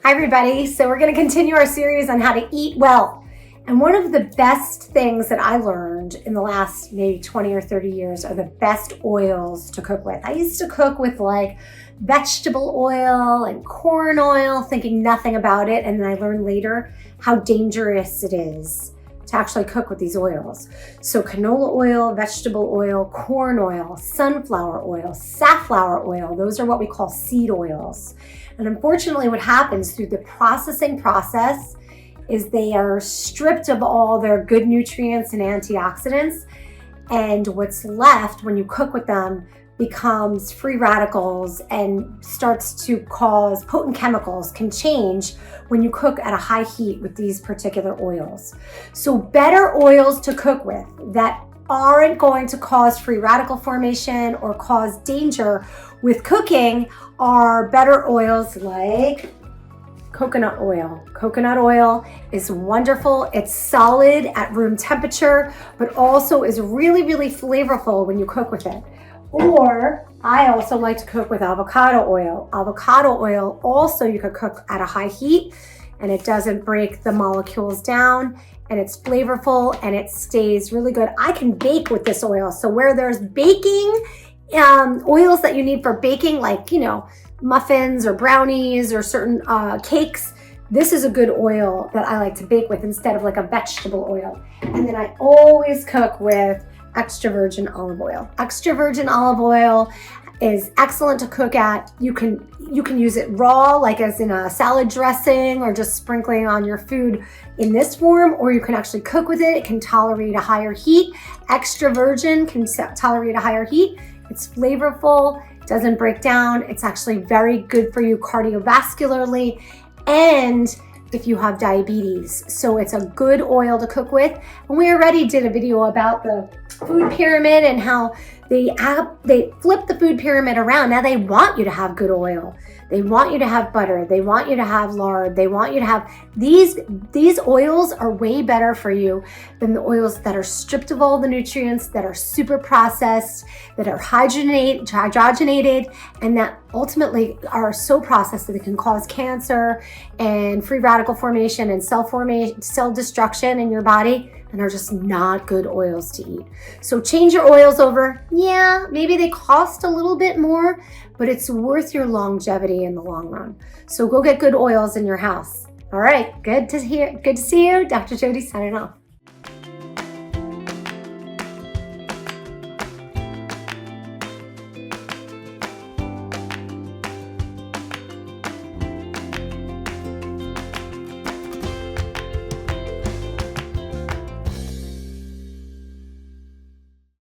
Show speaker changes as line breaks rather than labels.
Hi everybody, so we're going to continue our series on how to eat well. And one of the best things that I learned in the last maybe 20 or 30 years are the best oils to cook with. I used to cook with like vegetable oil and corn oil, thinking nothing about it. And then I learned later how dangerous it is to actually cook with these oils. So canola oil, vegetable oil, corn oil, sunflower oil, safflower oil, those are what we call seed oils. And unfortunately what happens through the processing process is they are stripped of all their good nutrients and antioxidants. And what's left when you cook with them becomes free radicals and starts to cause potent chemicals can change when you cook at a high heat with these particular oils. So better oils to cook with that aren't going to cause free radical formation or cause danger with cooking are better oils like coconut oil. Coconut oil is wonderful. It's solid at room temperature, but also is really, really flavorful when you cook with it. Or I also like to cook with avocado oil. Avocado oil also you could cook at a high heat and it doesn't break the molecules down and it's flavorful and it stays really good. I can bake with this oil. So where there's baking, oils that you need for baking, like, muffins or brownies or certain cakes, this is a good oil that I like to bake with instead of like a vegetable oil. And then I always cook with extra virgin olive oil. Extra virgin olive oil is excellent to cook at. You can use it raw, like as in a salad dressing or just sprinkling on your food in this form, or you can actually cook with it. It can tolerate a higher heat. Extra virgin can tolerate a higher heat. It's flavorful, doesn't break down. It's actually very good for you cardiovascularly and if you have diabetes. So it's a good oil to cook with. And we already did a video about the food pyramid and how they flip the food pyramid around. Now they want you to have good oil. They want you to have butter. They want you to have lard. They want you to have these oils are way better for you than the oils that are stripped of all the nutrients, that are super processed, that are hydrogenated, and that ultimately are so processed that it can cause cancer and free radical formation and cell destruction in your body, and are just not good oils to eat. So change your oils over. Yeah, maybe they cost a little bit more, but it's worth your longevity in the long run. So go get good oils in your house. All right, good to see you. Dr. Jody signing off.